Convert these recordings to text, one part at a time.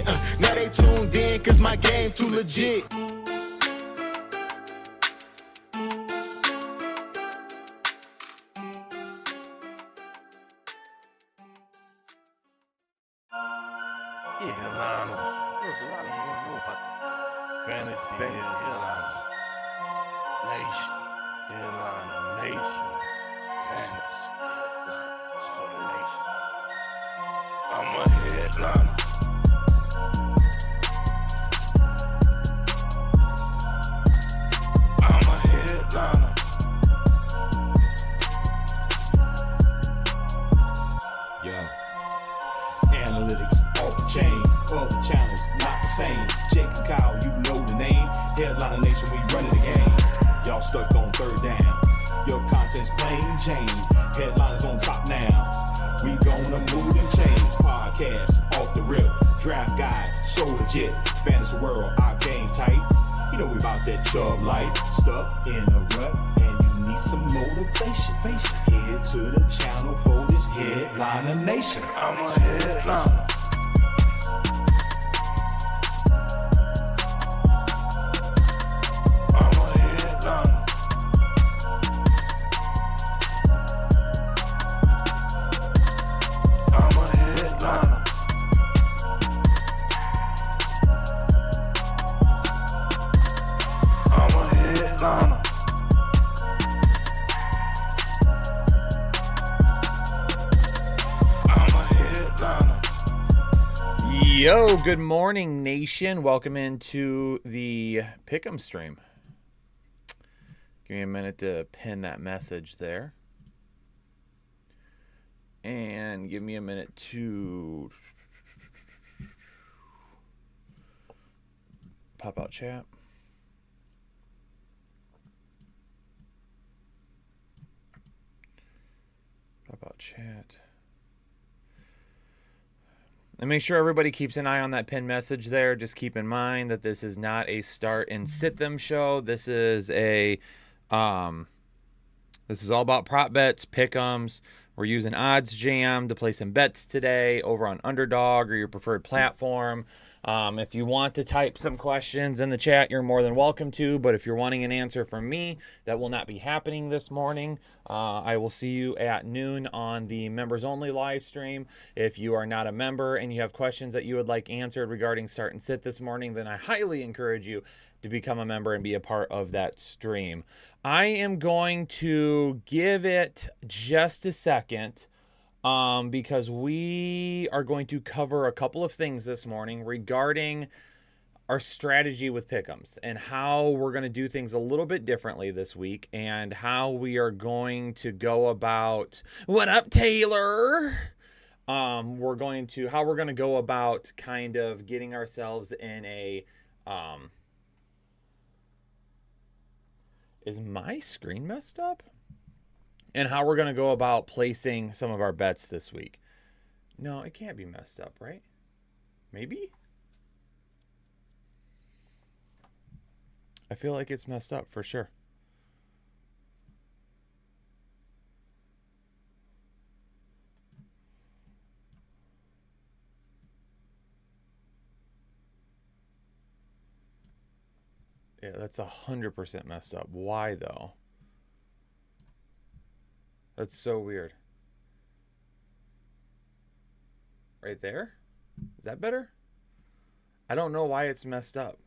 get. Now they tuned in cause my game too legit. There's a lot of you don't know about the fantasy headliners. Nation. Headliner Nation. Fantasy headliners for the nation. I'm a headliner. I'm a headliner. Yo. Analytics off the chain, all the channels not the same. Jake and Kyle, you know the name. Headliner Nation, we running the game. Y'all stuck on third down. Your content's plain Jane. Headliners on top now. We gonna move and change. Podcast off the rip. Draft guide, so legit. Fantasy world, our game tight. You know we about that chub life. Stuck in a rut and you need some motivation. Head to the channel for this Headliner Nation. I'm a headliner. I'm a headliner. I'm a headliner. I'm a headliner. Yo, good morning, nation. Welcome into the Pick'em stream. Give me a minute to pin that message there. And give me a minute to pop out chat. Pop out chat. And make sure everybody keeps an eye on that pinned message there. Just keep in mind that this is not a start and sit them show. This is a this is all about prop bets, pick'ems. We're using OddsJam to play some bets today over on Underdog or your preferred platform. If you want to type some questions in the chat, you're more than welcome to. But if you're wanting an answer from me, that will not be happening this morning. I will see you at noon on the members only live stream. If you are not a member and you have questions that you would like answered regarding start and sit this morning, then I highly encourage you to become a member and be a part of that stream. I am going to give it just a second because we are going to cover a couple of things this morning regarding our strategy with pick'ems and how we're going to do things a little bit differently this week and how we are going to go about what up, Taylor? How we're going to go about kind of getting ourselves in a is my screen messed up? And how we're going to go about placing some of our bets this week. No, it can't be messed up, right? Maybe? I feel like it's messed up for sure. Yeah, that's 100% messed up. Why though? That's so weird. Right there? Is that better? I don't know why it's messed up.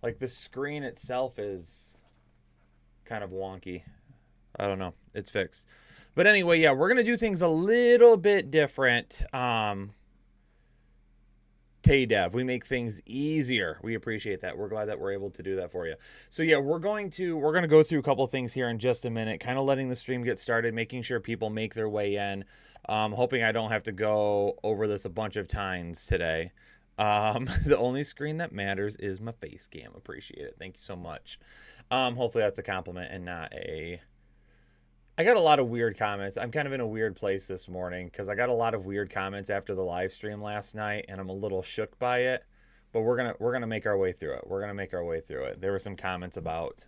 Like the screen itself is kind of wonky. I don't know. It's fixed. But anyway, yeah, we're going to do things a little bit different. Dev, we make things easier. We appreciate that. We're glad that we're able to do that for you. So yeah, we're going to go through a couple of things here in just a minute, kind of letting the stream get started, making sure people make their way in. Hoping I don't have to go over this a bunch of times today. The only screen that matters is my face cam. Appreciate it. Thank you so much. Hopefully that's a compliment and not a... I got a lot of weird comments. I'm kind of in a weird place this morning because I got a lot of weird comments after the live stream last night, and I'm a little shook by it. But we're gonna make our way through it. We're gonna make our way through it. There were some comments about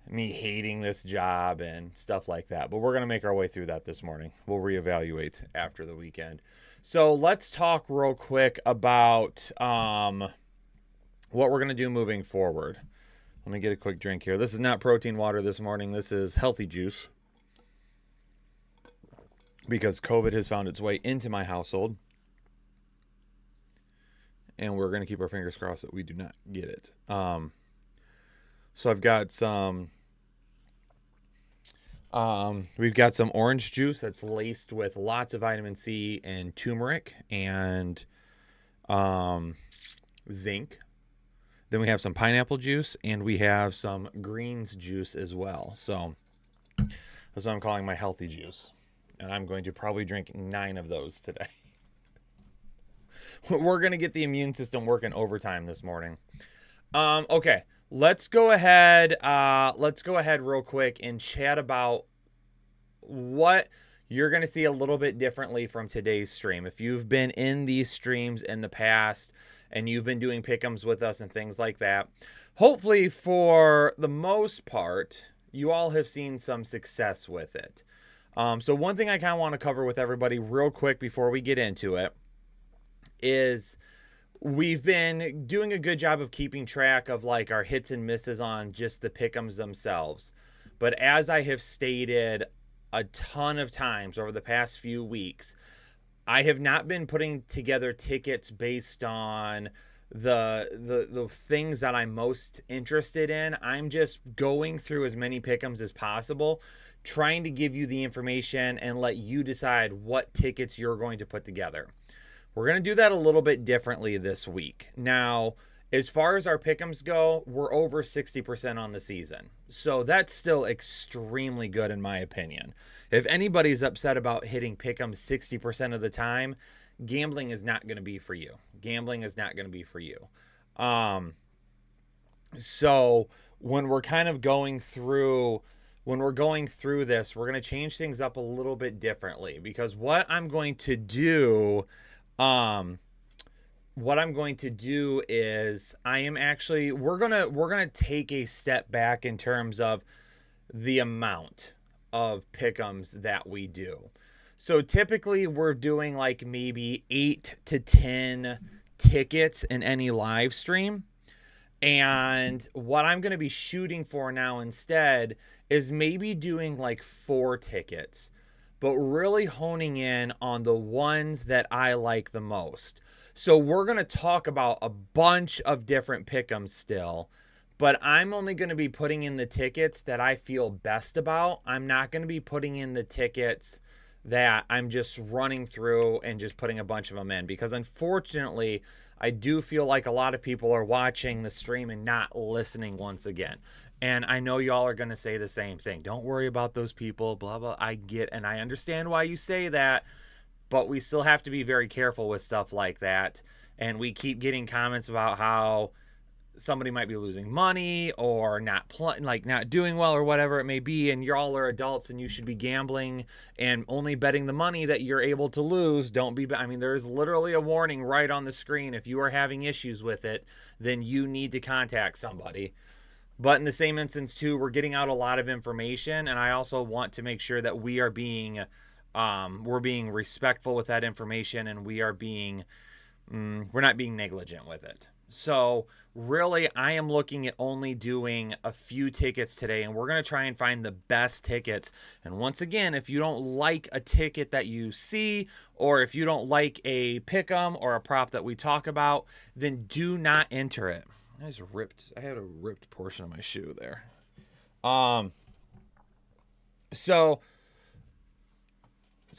me hating this job and stuff like that, but we're gonna make our way through that this morning. We'll reevaluate after the weekend. So let's talk real quick about what we're going to do moving forward. Let me get a quick drink here. This is not protein water this morning. This is healthy juice, because COVID has found its way into my household. And we're going to keep our fingers crossed that we do not get it. So I've got some, we've got some orange juice that's laced with lots of vitamin C and turmeric and zinc. Then we have some pineapple juice, and we have some greens juice as well. So that's what I'm calling my healthy juice. And I'm going to probably drink 9 of those today. We're going to get the immune system working overtime this morning. Okay, let's go ahead real quick and chat about what you're going to see a little bit differently from today's stream. If you've been in these streams in the past and you've been doing pick'ems with us and things like that, hopefully for the most part, you all have seen some success with it. So one thing I kind of want to cover with everybody real quick before we get into it is we've been doing a good job of keeping track of like our hits and misses on just the pick'ems themselves. But as I have stated a ton of times over the past few weeks, I have not been putting together tickets based on the things that I'm most interested in. I'm just going through as many pick'ems as possible, trying to give you the information and let you decide what tickets you're going to put together. We're going to do that a little bit differently this week. Now, as far as our pick'ems go, we're over 60% on the season. So that's still extremely good in my opinion. If anybody's upset about hitting pick'ems 60% of the time, gambling is not going to be for you. Gambling is not going to be for you. So when we're kind of going through this, we're going to change things up a little bit differently, because what I'm going to do is we're going to take a step back in terms of the amount of pick'ems that we do. So typically we're doing like maybe 8 to 10 tickets in any live stream. And what I'm going to be shooting for now instead is maybe doing like 4 tickets, but really honing in on the ones that I like the most. So we're going to talk about a bunch of different pick'ems still, but I'm only going to be putting in the tickets that I feel best about. I'm not going to be putting in the tickets that I'm just running through and just putting a bunch of them in, because unfortunately, I do feel like a lot of people are watching the stream and not listening once again. And I know y'all are going to say the same thing. Don't worry about those people, blah, blah. I get, and I understand why you say that, but we still have to be very careful with stuff like that. And we keep getting comments about how somebody might be losing money or not doing well or whatever it may be, and y'all are adults and you should be gambling and only betting the money that you're able to lose. Don't be, I mean, there's literally a warning right on the screen. If you are having issues with it, then you need to contact somebody. But in the same instance too, we're getting out a lot of information, and I also want to make sure that we are being we're being respectful with that information, and we're not being negligent with it. So really, I am looking at only doing a few tickets today, and we're going to try and find the best tickets. And once again, if you don't like a ticket that you see, or if you don't like a pick'em or a prop that we talk about, then do not enter it. I had a ripped portion of my shoe there. So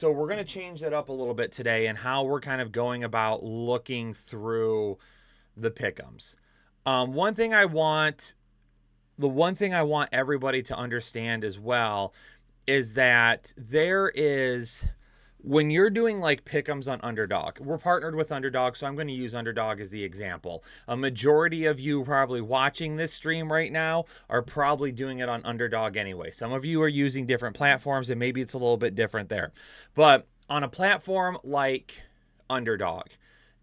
we're going to change that up a little bit today, and how we're kind of going about looking through the pick'ems. The one thing I want everybody to understand as well is that when you're doing like pick'ems on Underdog, we're partnered with Underdog, so I'm going to use Underdog as the example. A majority of you probably watching this stream right now are probably doing it on Underdog anyway. Some of you are using different platforms, and maybe it's a little bit different there. But on a platform like Underdog,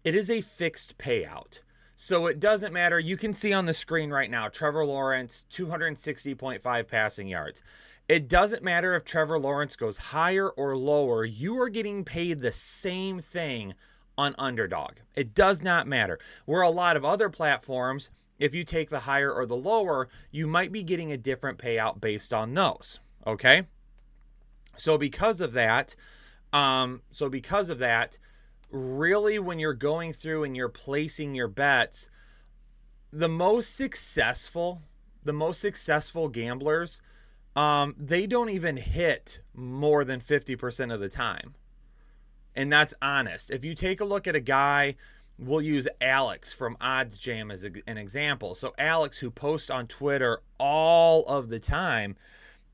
it is a fixed payout. So it doesn't matter. You can see on the screen right now, Trevor Lawrence, 260.5 passing yards. It doesn't matter if Trevor Lawrence goes higher or lower. You are getting paid the same thing on Underdog. It does not matter. Where a lot of other platforms, if you take the higher or the lower, you might be getting a different payout based on those. Okay? So because of that, really when you're going through and you're placing your bets, the most successful gamblers, they don't even hit more than 50% of the time. And that's honest. If you take a look at a guy, we'll use Alex from OddsJam as an example. So Alex, who posts on Twitter all of the time,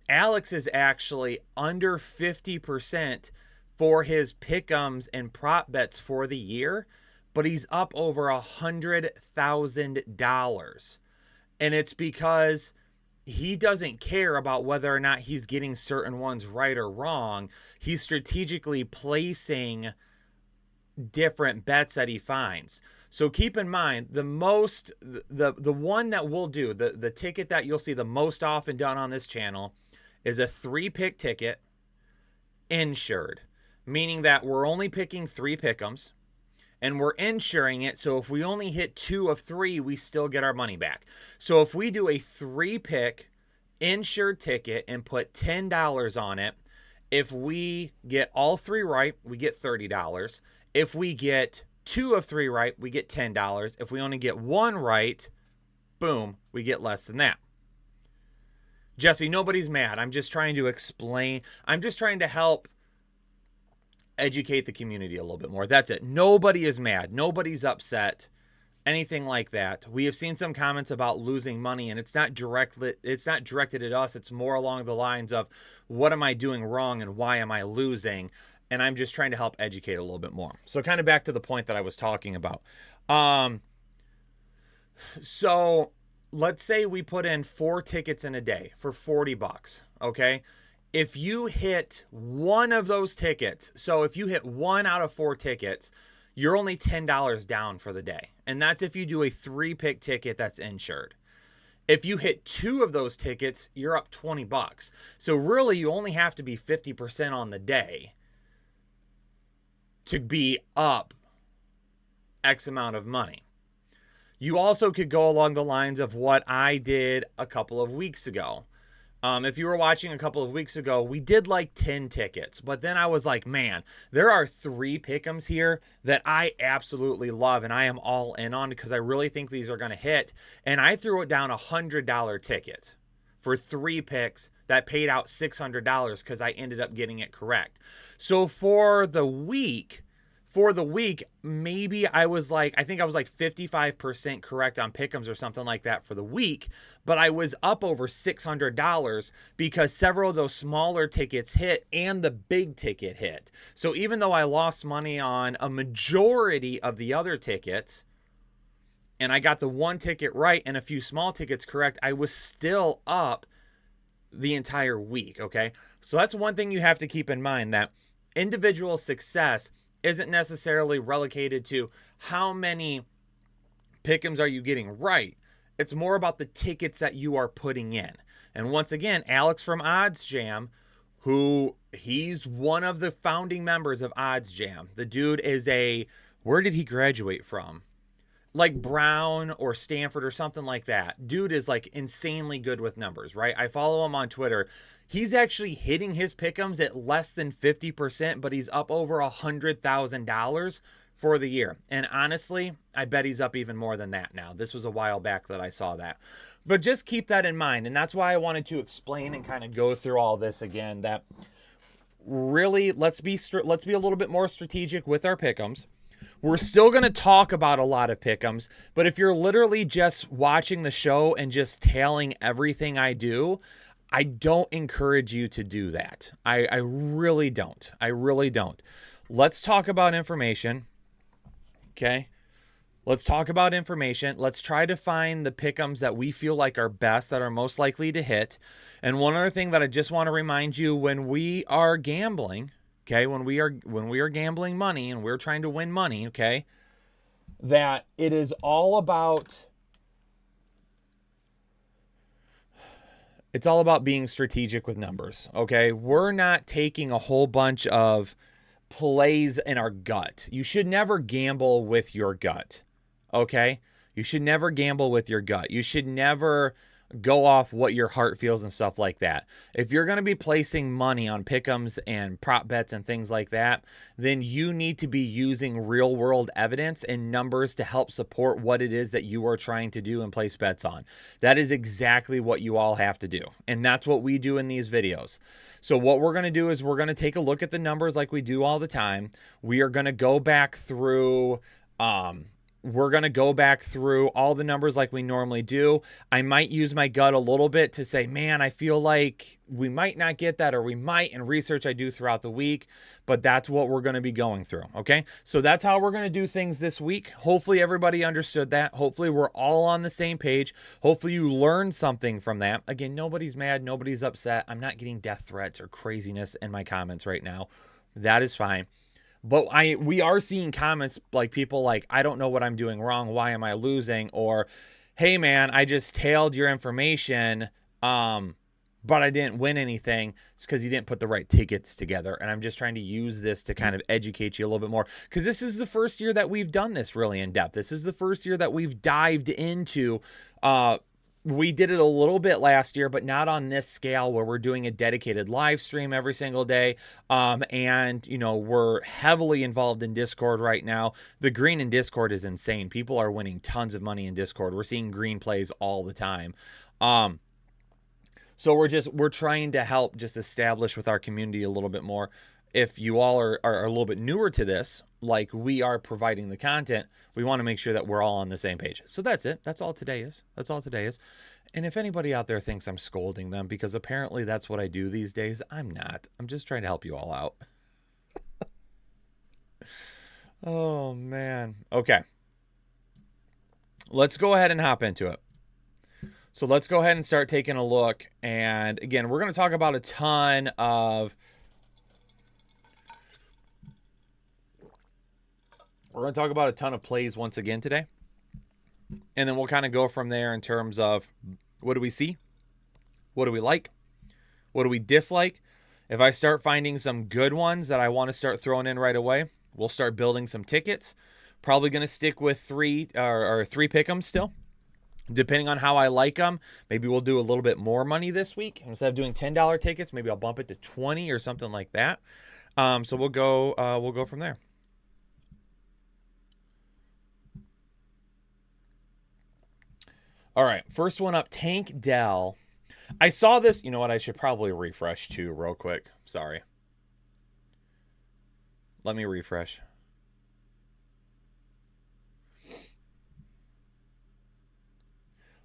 Alex is actually under 50% for his pick'ems and prop bets for the year, but he's up over $100,000. And it's because he doesn't care about whether or not he's getting certain ones right or wrong. He's strategically placing different bets that he finds. So keep in mind, the one that we'll do, the ticket that you'll see the most often done on this channel is a 3-pick ticket, insured, meaning that we're only picking 3 pick'ems and we're insuring it. So if we only hit 2 of 3, we still get our money back. So if we do a 3-pick insured ticket and put $10 on it, if we get all 3 right, we get $30. If we get 2 of 3 right, we get $10. If we only get 1 right, boom, we get less than that. Jesse, nobody's mad. I'm just trying to explain. I'm just trying to help educate the community a little bit more. That's it. Nobody is mad. Nobody's upset. Anything like that. We have seen some comments about losing money, and it's not directed at us. It's more along the lines of, what am I doing wrong and why am I losing? And I'm just trying to help educate a little bit more. So kind of back to the point that I was talking about. So let's say we put in 4 tickets in a day for $40, okay? If you hit one of those tickets, so if you hit 1 out of 4 tickets, you're only $10 down for the day. And that's if you do a 3-pick ticket that's insured. If you hit 2 of those tickets, you're up $20. So really, you only have to be 50% on the day to be up X amount of money. You also could go along the lines of what I did a couple of weeks ago. If you were watching a couple of weeks ago, we did like 10 tickets, but then I was like, man, there are 3 pick'ems here that I absolutely love and I am all in on because I really think these are going to hit. And I threw it down $100 ticket for 3 picks that paid out $600 because I ended up getting it correct. So for the week, maybe I think I was like 55% correct on pick'ems or something like that for the week, but I was up over $600 because several of those smaller tickets hit and the big ticket hit. So even though I lost money on a majority of the other tickets, and I got the 1 ticket right and a few small tickets correct, I was still up the entire week, okay? So that's one thing you have to keep in mind, that individual success isn't necessarily relegated to how many pick'ems are you getting right. It's more about the tickets that you are putting in. And once again, Alex from OddsJam, he's one of the founding members of OddsJam. The dude is where did he graduate from? Like Brown or Stanford or something like that. Dude is like insanely good with numbers, right? I follow him on Twitter. He's actually hitting his pick'ems at less than 50%, but he's up over $100,000 for the year. And honestly, I bet he's up even more than that now. This was a while back that I saw that. But just keep that in mind. And that's why I wanted to explain and kind of go through all this again, that really let's be a little bit more strategic with our pick'ems. We're still going to talk about a lot of pick'ems, but if you're literally just watching the show and just tailing everything I do, I don't encourage you to do that. I really don't. I really don't. Let's talk about information. Okay? Let's talk about information. Let's try to find the pick'ems that we feel like are best, that are most likely to hit. And one other thing that I just want to remind you, when we are gambling, okay, when we are gambling money and we're trying to win money, okay, that it is all about It's all about being strategic with numbers, okay? We're not taking a whole bunch of plays in our gut. You should never gamble with your gut, okay? You should never gamble with your gut. You should never go off what your heart feels and stuff like that. If you're going to be placing money on pick'ems and prop bets and things like that, then you need to be using real world evidence and numbers to help support what it is that you are trying to do and place bets on. That is exactly what you all have to do. And that's what we do in these videos. So what we're going to do is we're going to take a look at the numbers like we do all the time. We are going to go back through, we're going to go back through all the numbers like we normally do. I might use my gut a little bit to say, man, I feel like we might not get that, or we might, in research I do throughout the week, but that's what we're going to be going through. Okay. So that's how we're going to do things this week. Hopefully everybody understood that. Hopefully we're all on the same page. Hopefully you learned something from that. Again, nobody's mad. Nobody's upset. I'm not getting death threats or craziness in my comments right now. That is fine. But we are seeing comments like people like, I don't know what I'm doing wrong. Why am I losing? Or, hey man, I just tailed your information, but I didn't win anything. It's because you didn't put the right tickets together. And I'm just trying to use this to kind of educate you a little bit more, because this is the first year that we've done this really in depth. This is the first year that we've dived into, we did it a little bit last year, but not on this scale where we're doing a dedicated live stream every single day. And, you know, we're heavily involved in Discord right now. The green in Discord is insane. People are winning tons of money in Discord. We're seeing green plays all the time. So we're trying to help just establish with our community a little bit more. If you all are a little bit newer to this, like we are providing the content, we want to make sure that we're all on the same page. So that's it. That's all today is. That's all today is. And if anybody out there thinks I'm scolding them, because apparently that's what I do these days, I'm not. I'm just trying to help you all out. Oh, man. Okay. Let's go ahead and hop into it. So let's go ahead and start taking a look. And again, we're going to talk about a ton of... We're going to talk about a ton of plays once again today. And then we'll kind of go from there in terms of what do we see? What do we like? What do we dislike? If I start finding some good ones that I want to start throwing in right away, we'll start building some tickets. Probably going to stick with three pick'ems still. Depending on how I like them, maybe we'll do a little bit more money this week. Instead of doing $10 tickets, maybe I'll bump it to 20 or something like that. So we'll go from there. All right, first one up, Tank Dell. I saw this. You know what? I should probably refresh too real quick. Sorry. Let me refresh.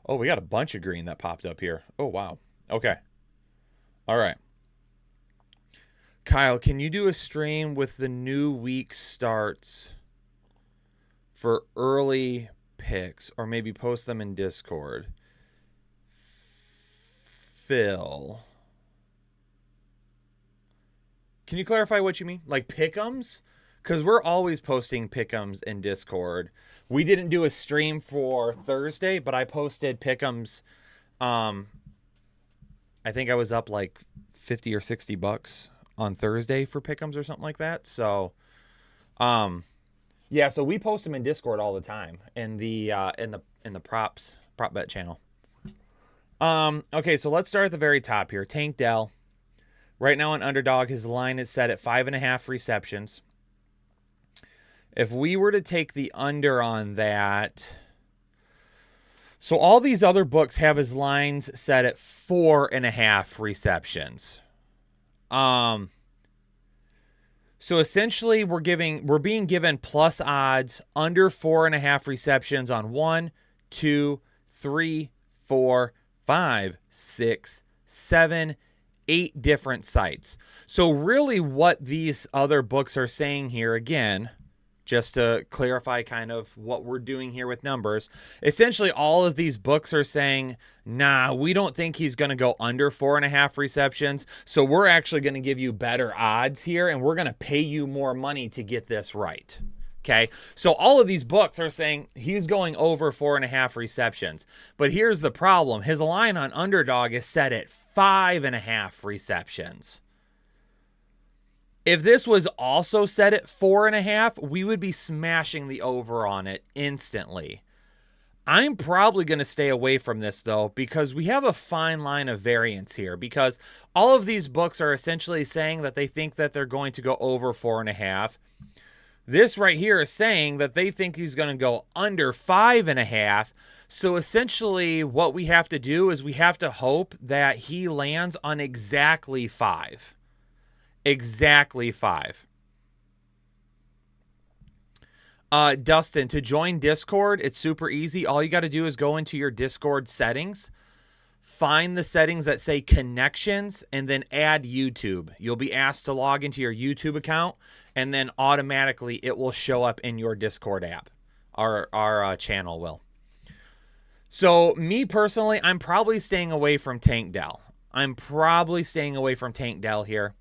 Oh, we got a bunch of green that popped up here. Oh, wow. Okay. All right. Kyle, can you do a stream with the new week starts for early picks, or maybe post them in Discord? Phil, can you clarify what you mean? Like pick'ems? Because we're always posting pick'ems in Discord. We didn't do a stream for Thursday, but I posted pick'ems. I think I was up like 50 or 60 bucks on Thursday for pick'ems or something like that. So, yeah, so we post them in Discord all the time in the prop bet channel. Okay, so let's start at the very top here. Tank Dell. Right now on Underdog, his line is set at 5.5 receptions. If we were to take the under on that, so all these other books have his lines set at 4.5 receptions. So essentially, we're being given plus odds under 4.5 receptions on 1, 2, 3, 4, 5, 6, 7, 8 different sites. So really, what these other books are saying here, again, just to clarify kind of what we're doing here with numbers, essentially all of these books are saying, nah, we don't think he's going to go under 4.5 receptions. So we're actually going to give you better odds here, and we're going to pay you more money to get this right. Okay, so all of these books are saying he's going over 4.5 receptions. But here's the problem. His line on Underdog is set at 5.5 receptions. If this was also set at 4.5, we would be smashing the over on it instantly. I'm probably going to stay away from this, though, because we have a fine line of variance here. Because all of these books are essentially saying that they think that they're going to go over 4.5. This right here is saying that they think he's going to go under 5.5. So essentially what we have to do is we have to hope that he lands on exactly 5. Exactly 5. Dustin, to join Discord, it's super easy. All you got to do is go into your Discord settings, find the settings that say connections, and then add YouTube. You'll be asked to log into your YouTube account, and then automatically it will show up in your Discord app. Our channel will. So me personally, I'm probably staying away from Tank Dell. I'm probably staying away from Tank Dell here.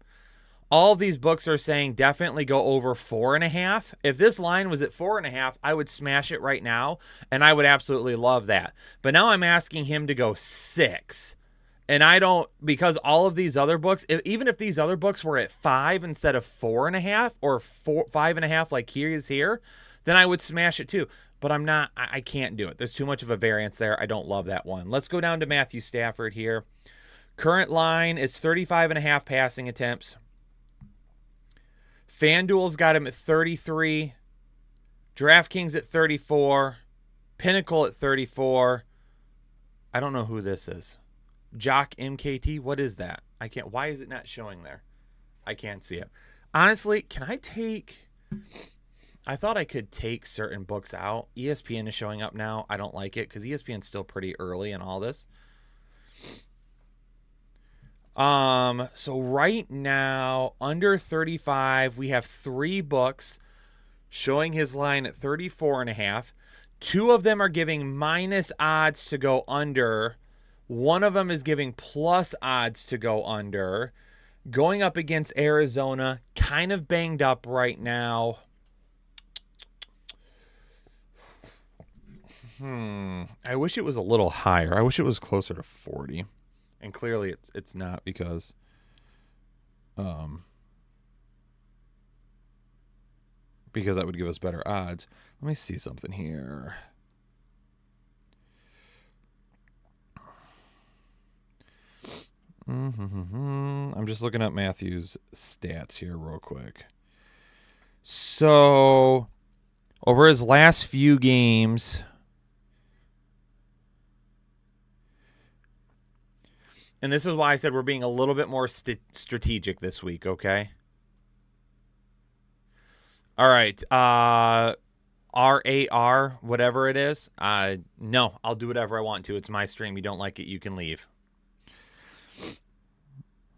All of these books are saying definitely go over 4.5. If this line was at 4.5, I would smash it right now, and I would absolutely love that. But now I'm asking him to go 6. And I don't, because all of these other books, even if these other books were at 5 instead of 4.5 or 5.5 like he is here, then I would smash it too. But I'm not, I can't do it. There's too much of a variance there. I don't love that one. Let's go down to Matthew Stafford here. Current line is 35.5 passing attempts. FanDuel's got him at 33. DraftKings at 34. Pinnacle at 34. I don't know who this is. Jock MKT? What is that? I can't. Why is it not showing there? I can't see it. Honestly, can I take... I thought I could take certain books out. ESPN is showing up now. I don't like it because ESPN's still pretty early in all this. So right now, under 35, we have 3 books showing his line at 34.5. 2 of them are giving minus odds to go under. One of them is giving plus odds to go under. Going up against Arizona, kind of banged up right now. I wish it was a little higher. I wish it was closer to 40. And clearly it's not because that would give us better odds. Let me see something here. I'm just looking up Matthew's stats here real quick. So over his last few games, and this is why I said we're being a little bit more strategic this week, okay? All right. RAR, whatever it is. No, I'll do whatever I want to. It's my stream. You don't like it, you can leave.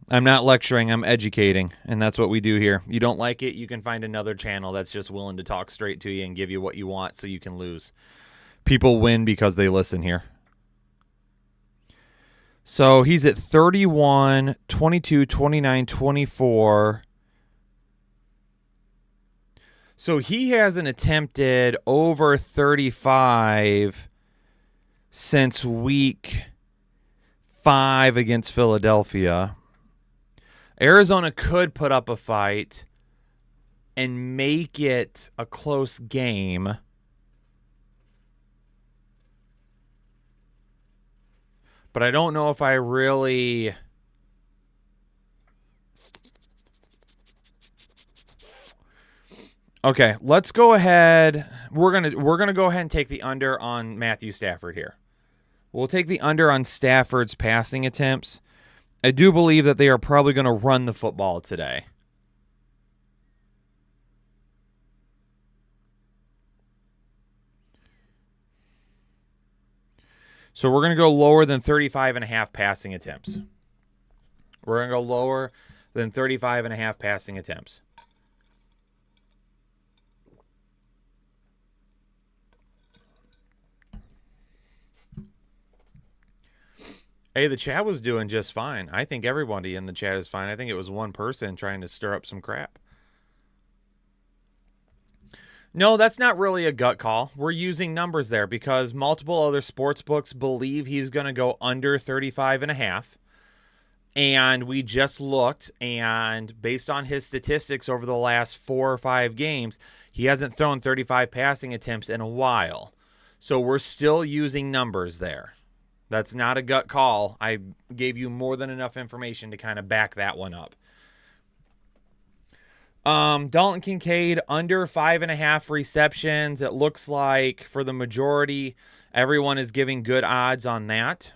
I'm not lecturing. I'm educating, and that's what we do here. You don't like it, you can find another channel that's just willing to talk straight to you and give you what you want so you can lose. People win because they listen here. So he's at 31, 22, 29, 24. So he hasn't attempted over 35 since week 5 against Philadelphia. Arizona could put up a fight and make it a close game. But I don't know if I really... Okay, let's go ahead. We're gonna go ahead and take the under on Matthew Stafford here. We'll take the under on Stafford's passing attempts. I do believe that they are probably going to run the football today. So we're going to go lower than 35.5 passing attempts. We're going to go lower than 35.5 passing attempts. Hey, the chat was doing just fine. I think everybody in the chat is fine. I think it was one person trying to stir up some crap. No, that's not really a gut call. We're using numbers there because multiple other sports books believe he's going to go under 35.5. And we just looked, and based on his statistics over the last 4 or 5 games, he hasn't thrown 35 passing attempts in a while. So we're still using numbers there. That's not a gut call. I gave you more than enough information to kind of back that one up. Dalton Kincaid, under 5.5 receptions. It looks like for the majority, everyone is giving good odds on that.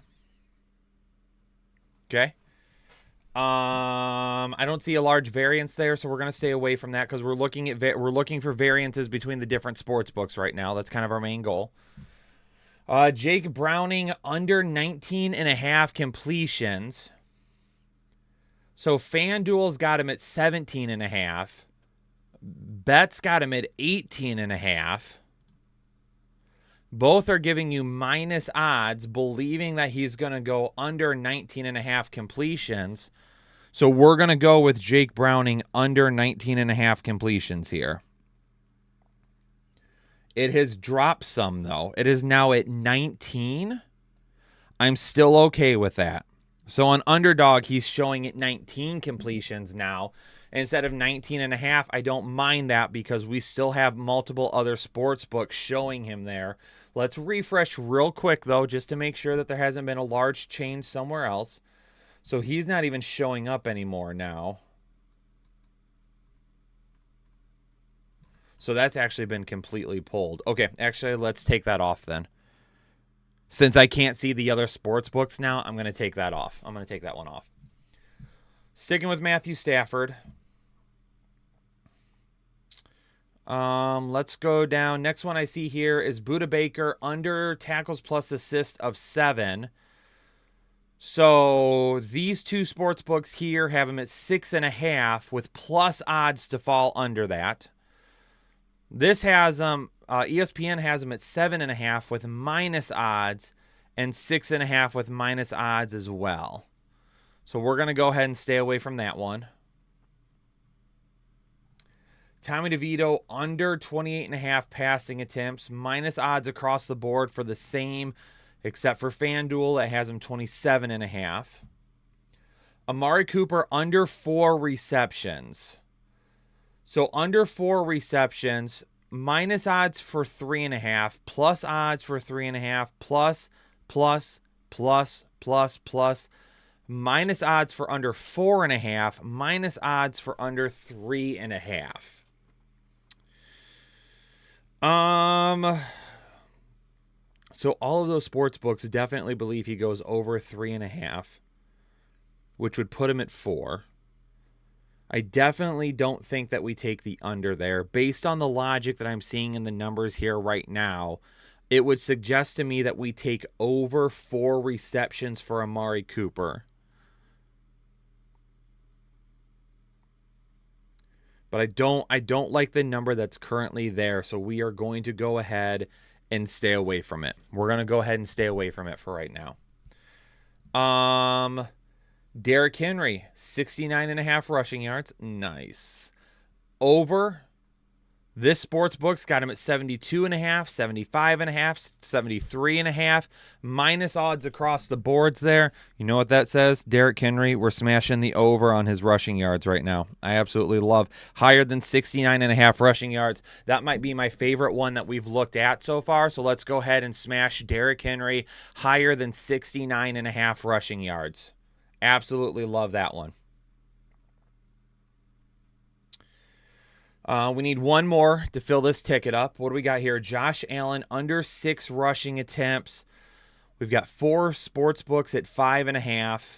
Okay. I don't see a large variance there, so we're going to stay away from that because we're looking for variances between the different sports books right now. That's kind of our main goal. Jake Browning, under 19.5 completions. So FanDuel's got him at 17.5. Bet's got him at 18.5. Both are giving you minus odds, believing that he's going to go under 19.5 completions. So we're going to go with Jake Browning under 19.5 completions here. It has dropped some, though. It is now at 19. I'm still okay with that. So on Underdog, he's showing it 19 completions now. Instead of 19.5, I don't mind that because we still have multiple other sports books showing him there. Let's refresh real quick, though, just to make sure that there hasn't been a large change somewhere else. So he's not even showing up anymore now. So that's actually been completely pulled. Okay, actually, let's take that off then. Since I can't see the other sports books now, I'm going to take that off. I'm going to take that one off. Sticking with Matthew Stafford. Let's go down. Next one I see here is Budda Baker, under tackles plus assist of 7. So these two sports books here have him at 6.5 with plus odds to fall under that. This has ESPN has him at 7.5 with minus odds and 6.5 with minus odds as well. So we're going to go ahead and stay away from that one. Tommy DeVito, under 28.5 passing attempts, minus odds across the board for the same, except for FanDuel, that has him 27.5. Amari Cooper, under 4 receptions. So under 4 receptions, minus odds for 3.5, plus odds for 3.5, plus, minus odds for under 4.5, minus odds for under 3.5. So all of those sports books definitely believe he goes over 3.5, which would put him at 4. I definitely don't think that we take the under there. Based on the logic that I'm seeing in the numbers here right now, it would suggest to me that we take over 4 receptions for Amari Cooper. But I don't like the number that's currently there, so we are going to go ahead and stay away from it. We're going to go ahead and stay away from it for right now. Derrick Henry, 69.5 rushing yards. Nice. Over. This sports book's got him at 72.5, 75.5, 73.5. Minus odds across the boards there. You know what that says? Derrick Henry, we're smashing the over on his rushing yards right now. I absolutely love higher than 69.5 rushing yards. That might be my favorite one that we've looked at so far. So let's go ahead and smash Derrick Henry higher than 69.5 rushing yards. Absolutely love that one. We need one more to fill this ticket up. What do we got here? Josh Allen, under 6 rushing attempts. We've got 4 sports books at 5.5.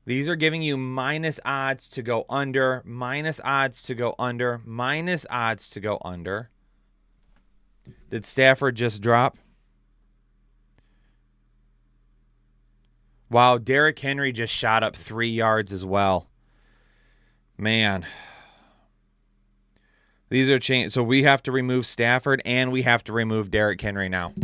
These are giving you minus odds to go under, minus odds to go under, minus odds to go under. Did Stafford just drop? Wow, Derrick Henry just shot up 3 yards as well. Man. These are changed. So we have to remove Stafford and we have to remove Derrick Henry now.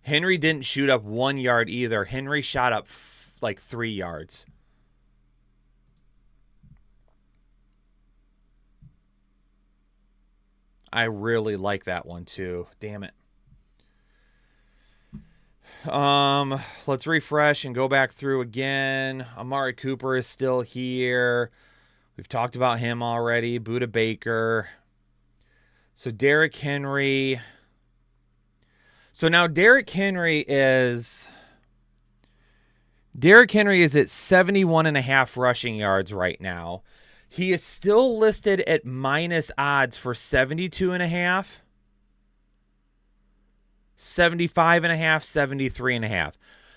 Henry didn't shoot up 1 yard either. Henry shot up like 3 yards. I really like that one too. Damn it. Let's refresh and go back through again. Amari Cooper is still here. We've talked about him already. Buda Baker. So Derrick Henry. So now Derrick Henry is at 71.5 rushing yards right now. He is still listed at minus odds for 72.5. 75.5, 73.5.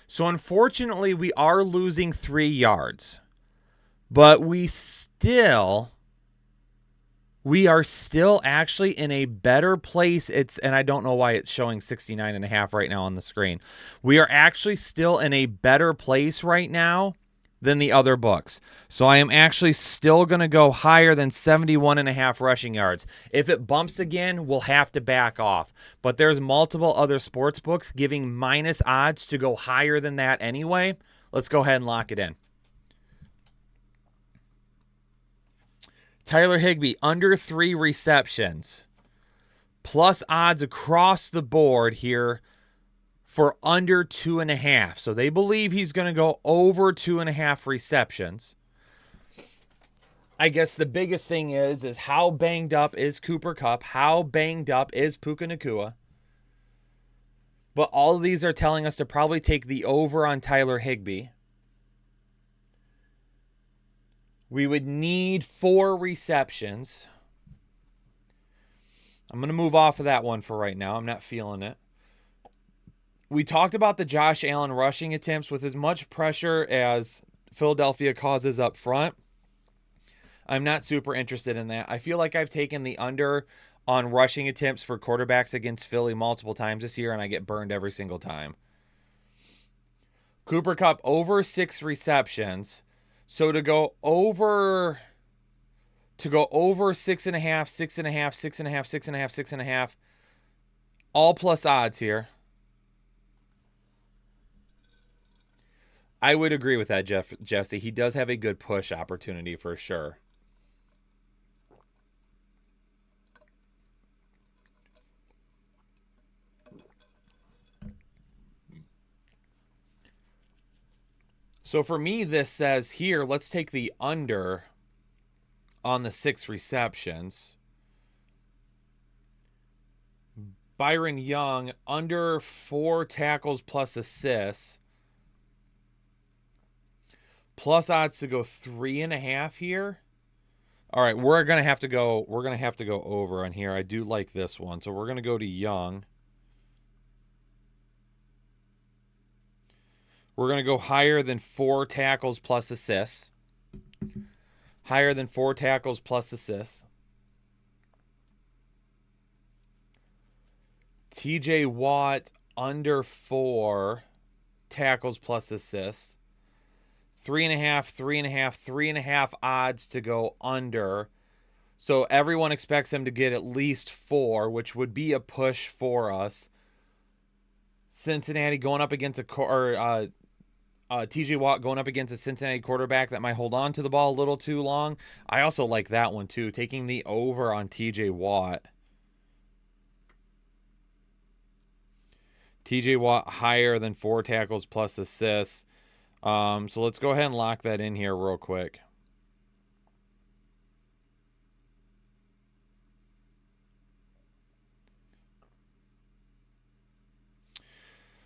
So unfortunately, we are losing 3 yards. But we are still actually in a better place. And I don't know why it's showing 69.5 right now on the screen. We are actually still in a better place right now than the other books. So I am actually still going to go higher than 71.5 rushing yards. If it bumps again, we'll have to back off. But there's multiple other sports books giving minus odds to go higher than that anyway. Let's go ahead and lock it in. Tyler Higbee, under 3 receptions. Plus odds across the board here for under 2.5. So they believe he's going to go over 2.5 receptions. I guess the biggest thing is how banged up is Cooper Kupp? How banged up is Puka Nacua? But all of these are telling us to probably take the over on Tyler Higbee. We would need 4 receptions. I'm going to move off of that one for right now. I'm not feeling it. We talked about the Josh Allen rushing attempts. With as much pressure as Philadelphia causes up front, I'm not super interested in that. I feel like I've taken the under on rushing attempts for quarterbacks against Philly multiple times this year, and I get burned every single time. Cooper Kupp over 6 receptions. So to go over 6.5, 6.5, 6.5, 6.5, 6.5, all plus odds here. I would agree with that, Jesse. He does have a good push opportunity for sure. So for me, this says here, let's take the under on the 6 receptions. Byron Young, under 4 tackles plus assists. Plus odds to go 3.5 here. All right, we're gonna have to go over on here. I do like this one, so we're gonna go to Young. We're gonna go higher than 4 tackles plus assists. Higher than 4 tackles plus assists. TJ Watt under 4 tackles plus assists. 3.5, 3.5, 3.5 odds to go under. So everyone expects him to get at least 4, which would be a push for us. Cincinnati going up against TJ Watt going up against a Cincinnati quarterback that might hold on to the ball a little too long. I also like that one too, taking the over on TJ Watt. TJ Watt higher than 4 tackles plus assists. So let's go ahead and lock that in here real quick.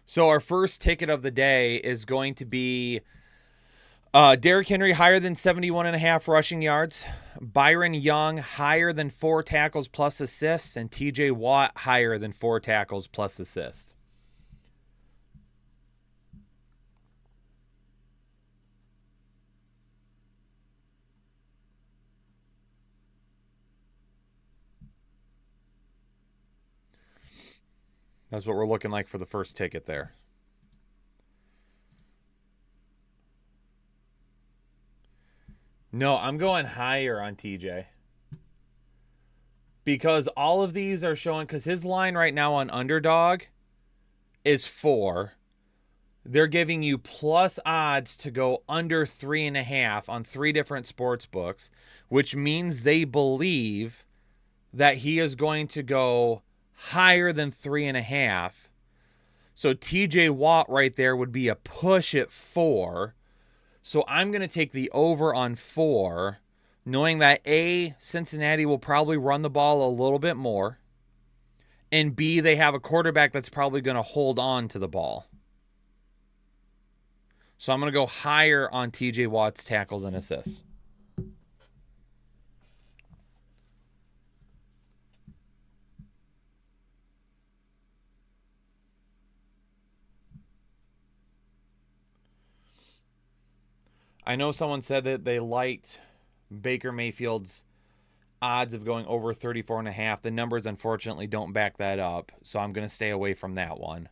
So our first ticket of the day is going to be Derrick Henry higher than 71.5 rushing yards. Byron Young higher than 4 tackles plus assists. And TJ Watt higher than 4 tackles plus assists. That's what we're looking like for the first ticket there. No, I'm going higher on TJ. Because all of these are showing, because his line right now on Underdog is 4. They're giving you plus odds to go under 3.5 on 3 different sports books, which means they believe that he is going to go higher than 3.5. So TJ Watt right there would be a push at 4. So I'm going to take the over on 4, knowing that A, Cincinnati will probably run the ball a little bit more, and B, they have a quarterback that's probably going to hold on to the ball. So I'm going to go higher on TJ Watt's tackles and assists. I know someone said that they liked Baker Mayfield's odds of going over 34.5. The numbers, unfortunately, don't back that up, so I'm going to stay away from that one.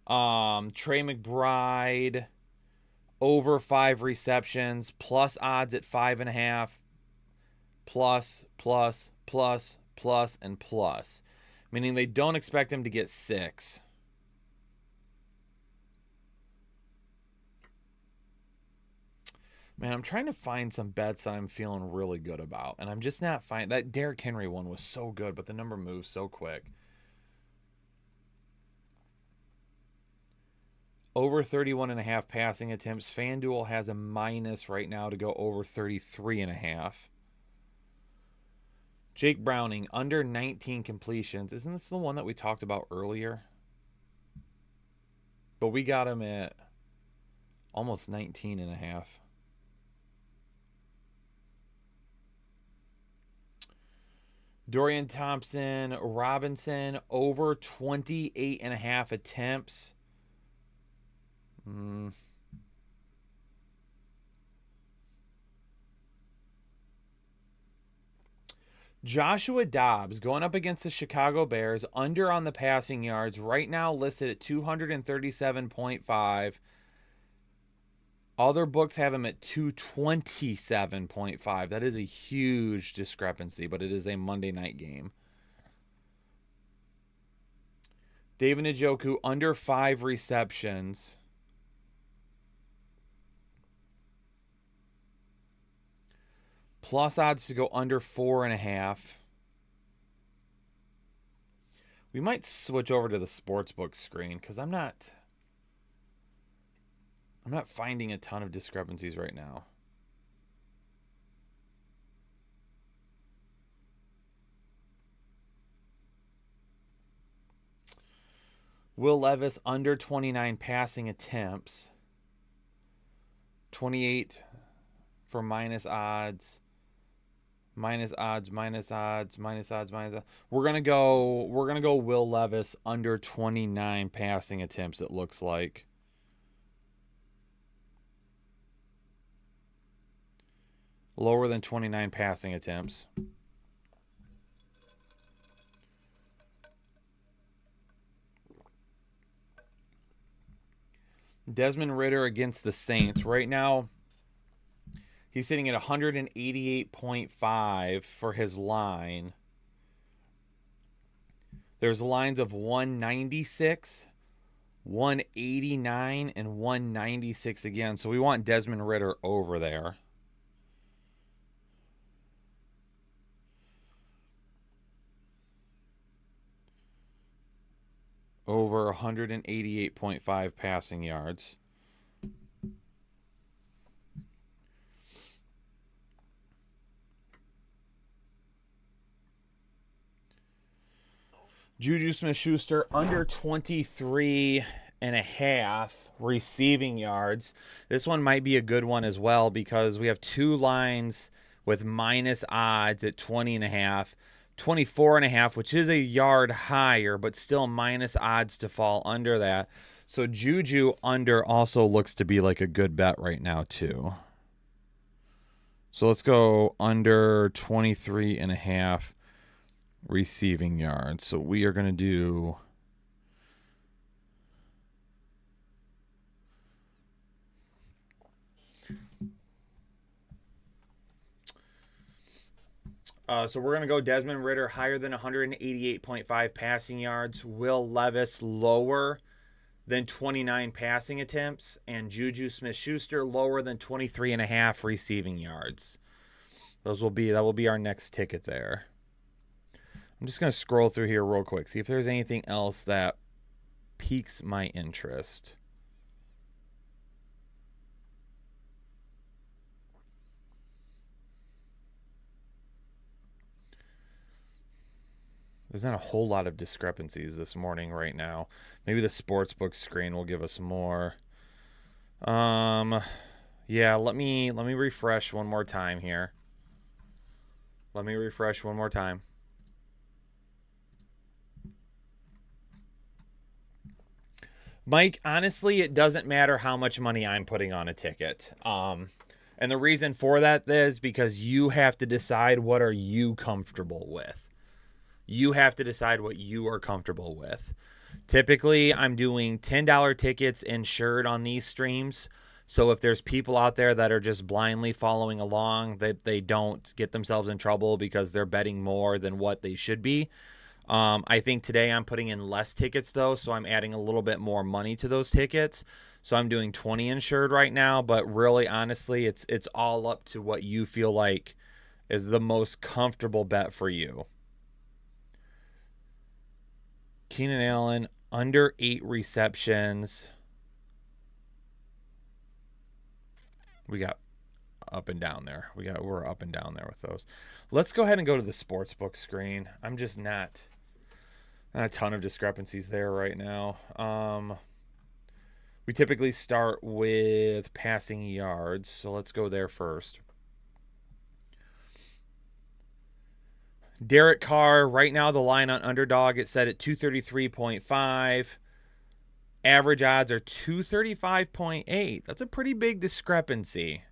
Trey McBride, over 5 receptions, plus odds at 5.5, plus, and plus, meaning they don't expect him to get 6. Man, I'm trying to find some bets that I'm feeling really good about, and I'm just not finding. That Derrick Henry one was so good, but the number moves so quick. Over 31.5 passing attempts. FanDuel has a minus right now to go over 33.5. Jake Browning, under 19 completions. Isn't this the one that we talked about earlier? But we got him at almost 19.5. Dorian Thompson Robinson, over 28.5 attempts. Joshua Dobbs going up against the Chicago Bears, under on the passing yards, right now listed at 237.5. Other books have him at 227.5. That is a huge discrepancy, but it is a Monday night game. David Njoku, under 5 receptions. Plus odds to go under 4.5. We might switch over to the sportsbook screen because I'm not finding a ton of discrepancies right now. Will Levis, under 29 passing attempts. 28 for minus odds. Minus odds. We're gonna go Will Levis, under 29 passing attempts, it looks like. Lower than 29 passing attempts. Desmond Ridder against the Saints. Right now, he's sitting at 188.5 for his line. There's lines of 196, 189, and 196 again. So we want Desmond Ridder over there. Over 188.5 passing yards. Juju Smith-Schuster, under 23.5 receiving yards. This one might be a good one as well because we have 2 lines with minus odds at 20.5. 24.5, which is a yard higher, but still minus odds to fall under that. So Juju under also looks to be like a good bet right now too. So let's go under 23.5 receiving yards. So we are going to do so we're going to go Desmond Ridder higher than 188.5 passing yards. Will Levis lower than 29 passing attempts. And Juju Smith-Schuster lower than 23.5 receiving yards. That will be our next ticket there. I'm just going to scroll through here real quick, see if there's anything else that piques my interest. There's not a whole lot of discrepancies this morning right now. Maybe the sportsbook screen will give us more. Yeah, let me refresh one more time here. Let me refresh one more time. Mike, honestly, it doesn't matter how much money I'm putting on a ticket. And the reason for that is because you have to decide what are you comfortable with. You have to decide what you are comfortable with. Typically, I'm doing $10 tickets insured on these streams. So if there's people out there that are just blindly following along, that they don't get themselves in trouble because they're betting more than what they should be. I think today I'm putting in less tickets, though, so I'm adding a little bit more money to those tickets. So I'm doing 20 insured right now, but really, honestly, it's all up to what you feel like is the most comfortable bet for you. Keenan Allen, under 8 receptions. We got up and down there. We're up and down there with those. Let's go ahead and go to the sportsbook screen. I'm just not a ton of discrepancies there right now. We typically start with passing yards, so let's go there first. Derek Carr, right now the line on Underdog, it's set at 233.5. Average odds are 235.8. That's a pretty big discrepancy.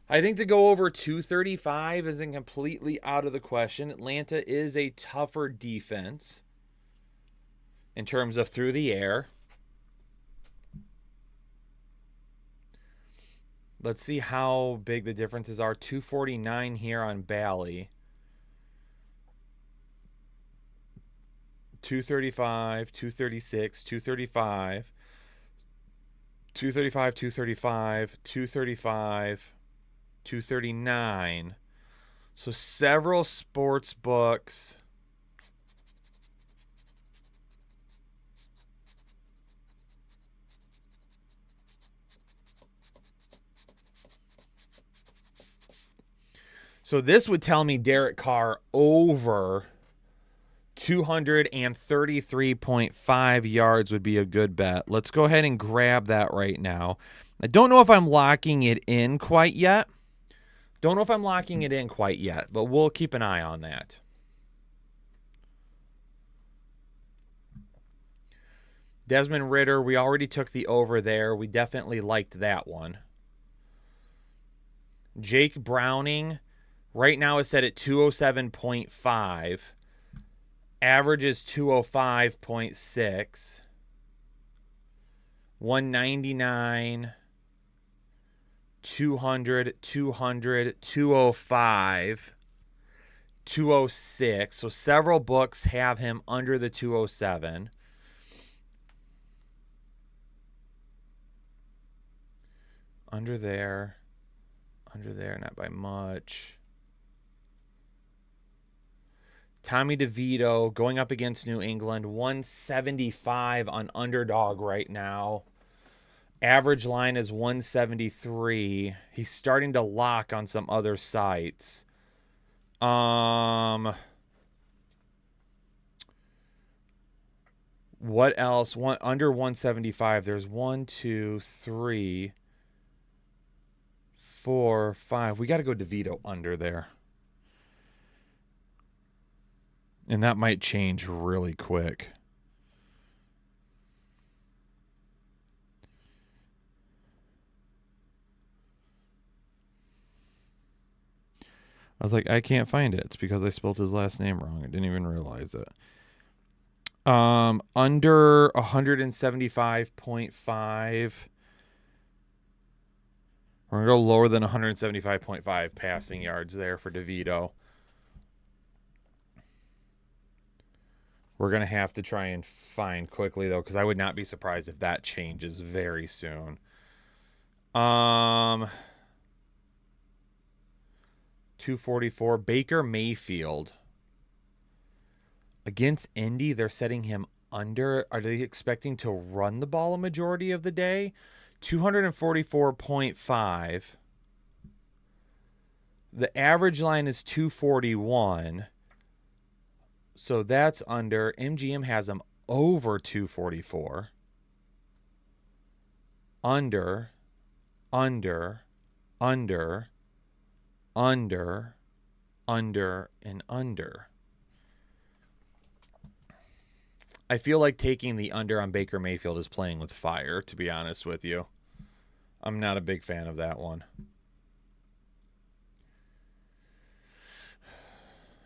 I think to go over 235 isn't completely out of the question. Atlanta is a tougher defense in terms of through the air. Let's see how big the differences are. 249 here on Bally. 235, 236, 235, 235, 235, 235, 239. So several sports books. So this would tell me Derek Carr over 233.5 yards would be a good bet. Let's go ahead and grab that right now. I don't know if I'm locking it in quite yet. But we'll keep an eye on that. Desmond Ridder, we already took the over there. We definitely liked that one. Jake Browning, right now is set at 207.5. Average is 205.6. 199, 200, 200, 205, 206. So several books have him under the 207. Under there, not by much. Tommy DeVito going up against New England, 175 on Underdog right now. Average line is 173. He's starting to lock on some other sites. What else? Under 175. There's 1, 2, 3, 4, 5. We got to go DeVito under there. And that might change really quick. I was like, I can't find it. It's because I spelled his last name wrong. I didn't even realize it. Under 175.5. We're going to go lower than 175.5 passing yards there for DeVito. We're going to have to try and find quickly, though, because I would not be surprised if that changes very soon. 244. Baker Mayfield. Against Indy, they're setting him under. Are they expecting to run the ball a majority of the day? 244.5. The average line is 241. So that's under. MGM has him over 244. Under, under, under, under, under, and under. I feel like taking the under on Baker Mayfield is playing with fire, to be honest with you. I'm not a big fan of that one.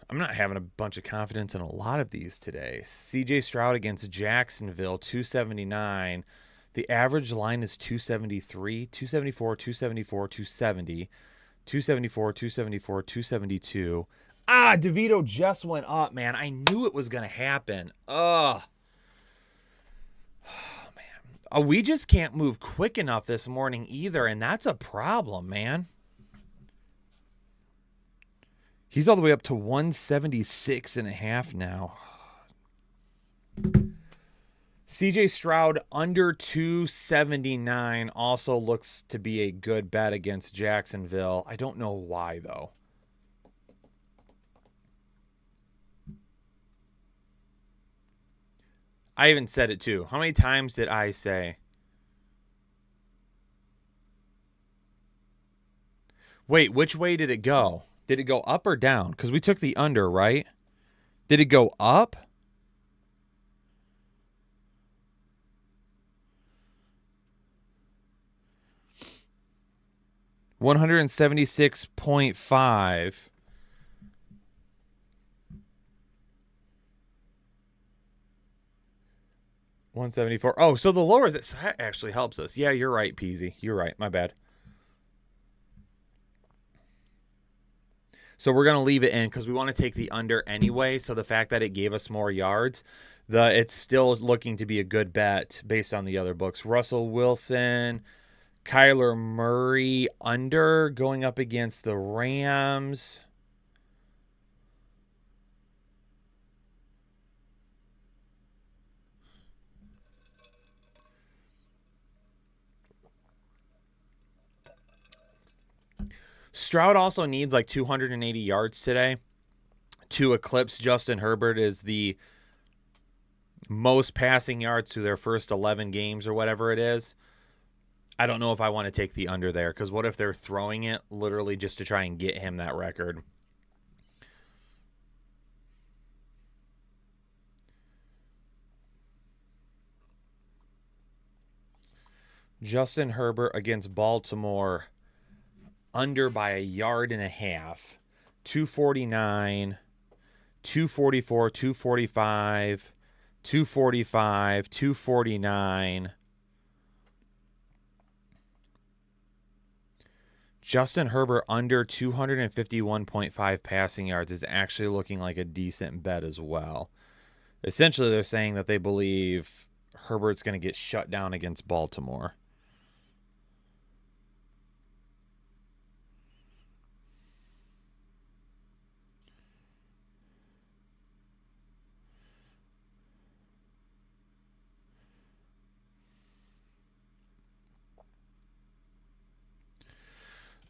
I'm not having a bunch of confidence in a lot of these today. CJ Stroud against Jacksonville, 279. The average line is 273, 274, 274, 270, 274, 274, 272. DeVito just went up, man. I knew it was going to happen. Oh, man. We just can't move quick enough this morning either, and that's a problem, man. He's all the way up to 176.5 now. CJ Stroud under 279 also looks to be a good bet against Jacksonville. I don't know why, though. I even said it, too. How many times did I say? Wait, which way did it go? Did it go up or down? Because we took the under, right? Did it go up? $176.5. $174. Oh, so the lower is it? So that actually helps us. Yeah, you're right, Peasy. You're right. My bad. So we're going to leave it in because we want to take the under anyway. So the fact that it gave us more yards, it's still looking to be a good bet based on the other books. Russell Wilson, Kyler Murray under going up against the Rams. Stroud also needs like 280 yards today to eclipse Justin Herbert as the most passing yards to their first 11 games or whatever it is. I don't know if I want to take the under there because what if they're throwing it literally just to try and get him that record? Justin Herbert against Baltimore. Under by 1.5 yards. 249, 244, 245, 245, 249. Justin Herbert under 251.5 passing yards is actually looking like a decent bet as well. Essentially, they're saying that they believe Herbert's going to get shut down against Baltimore.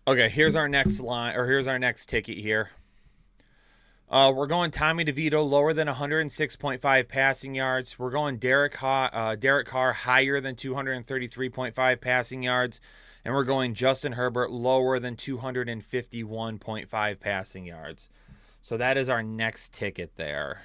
Okay, here's our next line, or here's our next ticket here. We're going Tommy DeVito lower than 106.5 passing yards. We're going Derek Carr higher than 233.5 passing yards. And we're going Justin Herbert lower than 251.5 passing yards. So that is our next ticket there.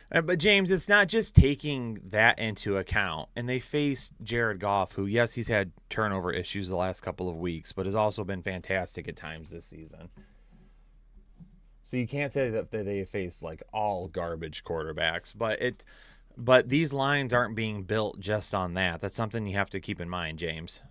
But, James, it's not just taking that into account. And they faced Jared Goff, who, yes, he's had turnover issues the last couple of weeks, but has also been fantastic at times this season. So you can't say that they face like all garbage quarterbacks, but these lines aren't being built just on that. That's something you have to keep in mind, James.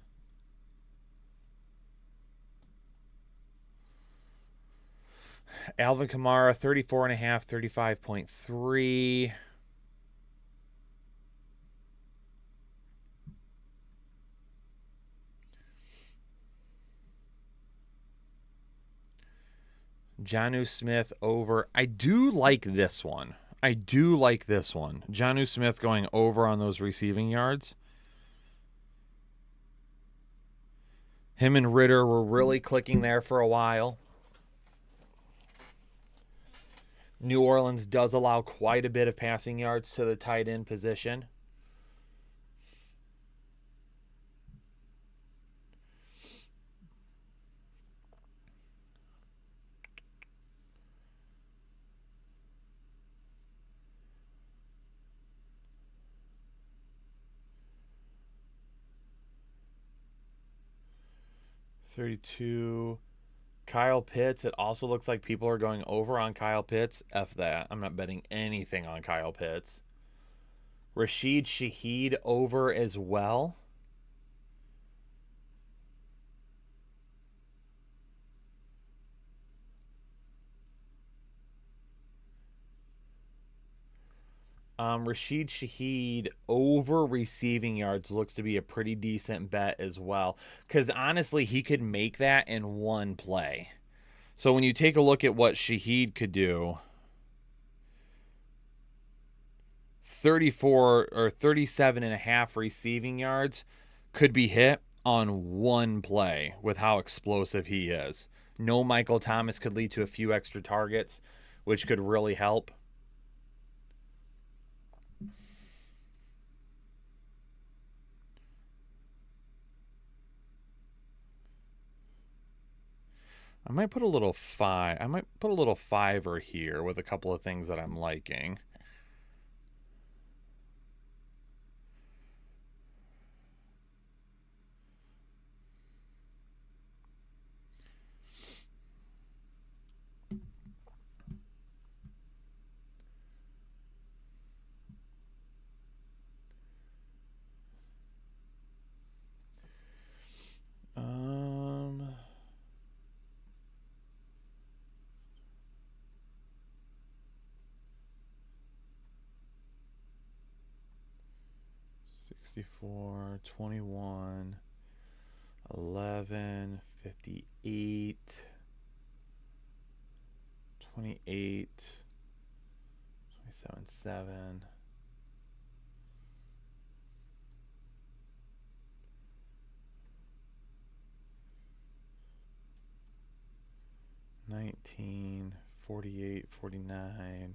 Alvin Kamara, 34.5, 35.3. Jonnu Smith over. I do like this one. Jonnu Smith going over on those receiving yards. Him and Ritter were really clicking there for a while. New Orleans does allow quite a bit of passing yards to the tight end position. $32. Kyle Pitts. It also looks like people are going over on Kyle Pitts. F that. I'm not betting anything on Kyle Pitts. Rashid Shaheed over as well. Rashid Shaheed over receiving yards looks to be a pretty decent bet as well. Because honestly, he could make that in one play. So when you take a look at what Shaheed could do, 34 or 37.5 receiving yards could be hit on one play with how explosive he is. No Michael Thomas could lead to a few extra targets, which could really help. I might put a little fiver here with a couple of things that I'm liking. $64, $21, $11, $58, $28, $27.7. $19, $48, $49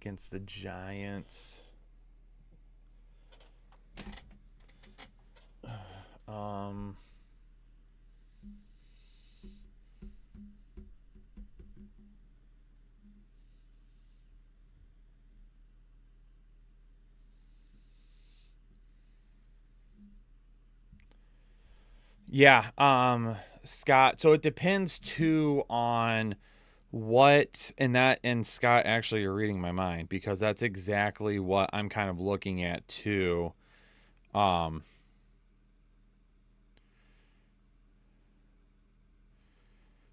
against the Giants. Yeah, Scott, so it depends too on what, and Scott, actually you're reading my mind, because that's exactly what I'm kind of looking at too.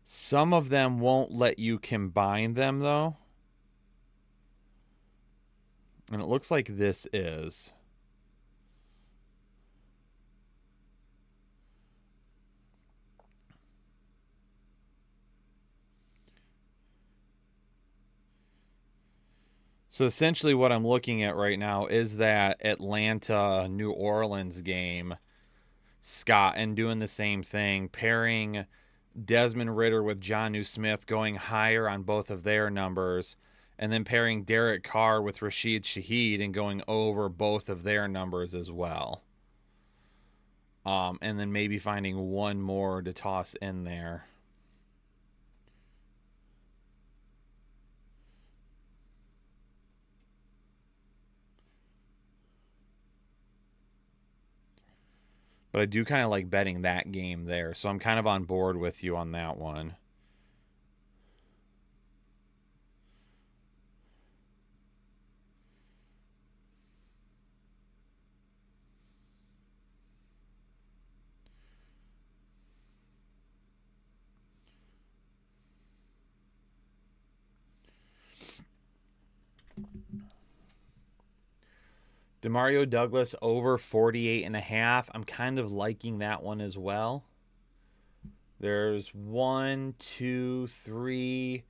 Some of them won't let you combine them though. And it looks like this is. So essentially what I'm looking at right now is that Atlanta New Orleans game, Scott, and doing the same thing, pairing Desmond Ritter with Jonnu Smith, going higher on both of their numbers, and then pairing Derek Carr with Rashid Shaheed and going over both of their numbers as well. And then maybe finding one more to toss in there. But I do kind of like betting that game there. So I'm kind of on board with you on that one. Demario Douglas over 48.5. I'm kind of liking that one as well. There's 1, 2, 3,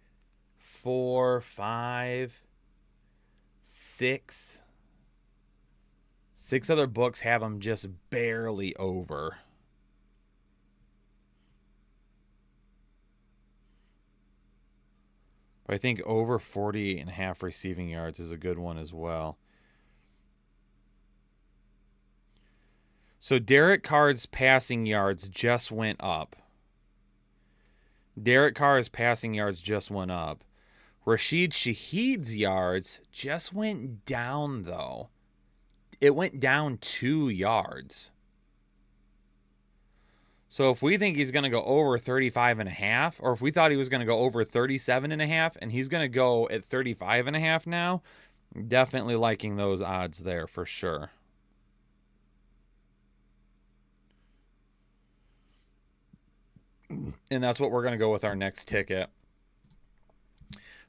4, 5, 6. 6 other books have him just barely over. But I think over 48.5 receiving yards is a good one as well. So Derek Carr's passing yards just went up. Derek Carr's passing yards just went up. Rashid Shaheed's yards just went down, though. It went down 2 yards. So if we think he's going to go over 35.5, or if we thought he was going to go over 37.5, and he's going to go at 35.5 now, definitely liking those odds there for sure. And that's what we're going to go with our next ticket.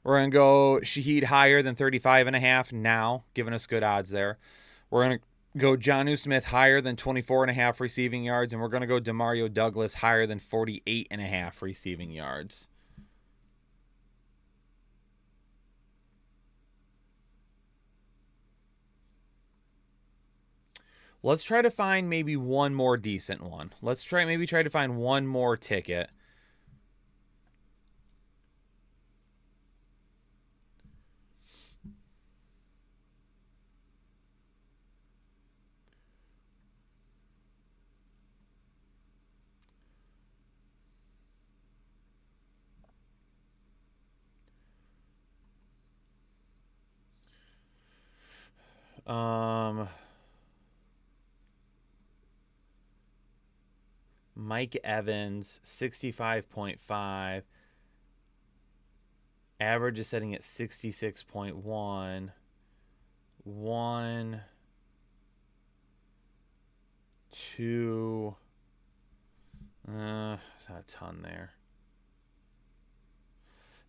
We're going to go Shaheed higher than 35.5 now, giving us good odds there. We're going to go Jonnu Smith higher than 24.5 receiving yards, and we're going to go Demario Douglas higher than 48.5 receiving yards. Let's try to find maybe one more decent one. Let's try to find one more ticket. Mike Evans, 65.5. Average is setting at 66.1. 1, 2. There's not a ton there.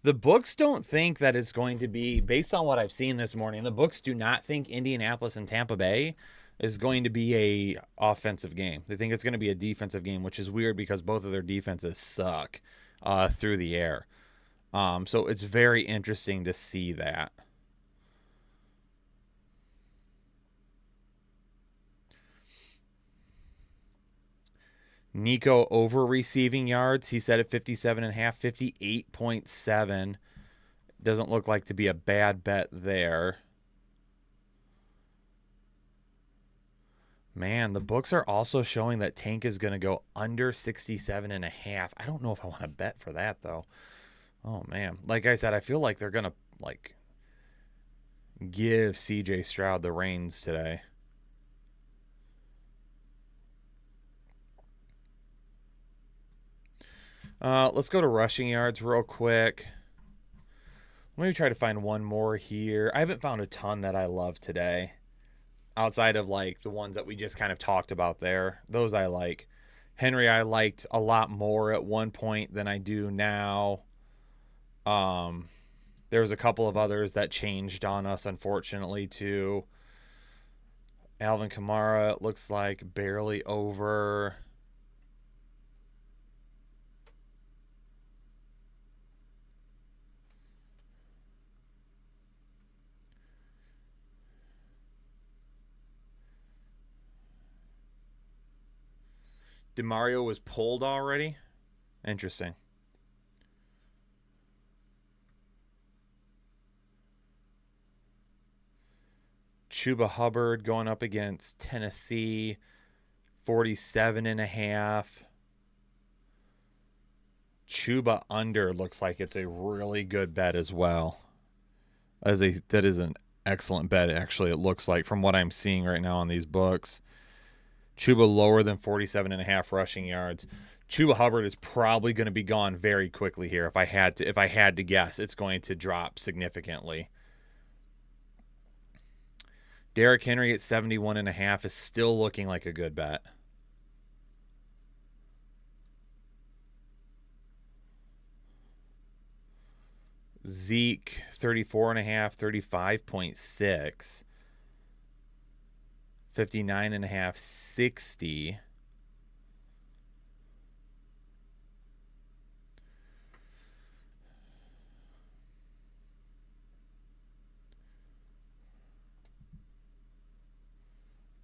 The books don't think that it's going to be, based on what I've seen this morning, the books do not think Indianapolis and Tampa Bay is going to be a offensive game. They think it's going to be a defensive game, which is weird because both of their defenses suck through the air. So it's very interesting to see that. Nico over receiving yards. He said at 57.5, 58.7. Doesn't look like to be a bad bet there. Man, the books are also showing that Tank is going to go under 67.5. I don't know if I want to bet for that, though. Oh, man. Like I said, I feel like they're going to, give C.J. Stroud the reins today. Let's go to rushing yards real quick. Let me try to find one more here. I haven't found a ton that I love today. Outside of, the ones that we just kind of talked about there. Those I like. Henry I liked a lot more at one point than I do now. There's a couple of others that changed on us, unfortunately, too. Alvin Kamara, it looks like barely over. DeMario was pulled already? Interesting. Chuba Hubbard going up against Tennessee, 47.5. Chuba under looks like it's a really good bet as well. That is an excellent bet, actually, it looks like, from what I'm seeing right now on these books. Chuba lower than 47.5 rushing yards. Chuba Hubbard is probably going to be gone very quickly here. If I had to guess, it's going to drop significantly. Derrick Henry at 71.5 is still looking like a good bet. Zeke 34.5, 35.6. 59.5, 60.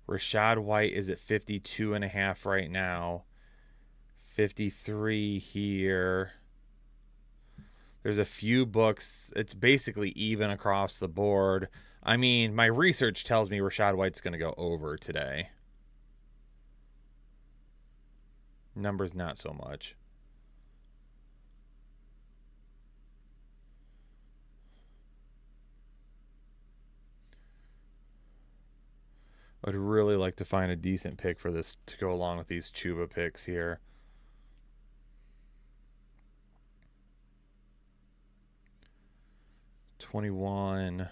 Rashad White is at 52.5 right now. 53 here. There's a few books. It's basically even across the board. I mean, my research tells me Rashad White's going to go over today. Numbers not so much. I'd really like to find a decent pick for this to go along with these Chuba picks here. $21.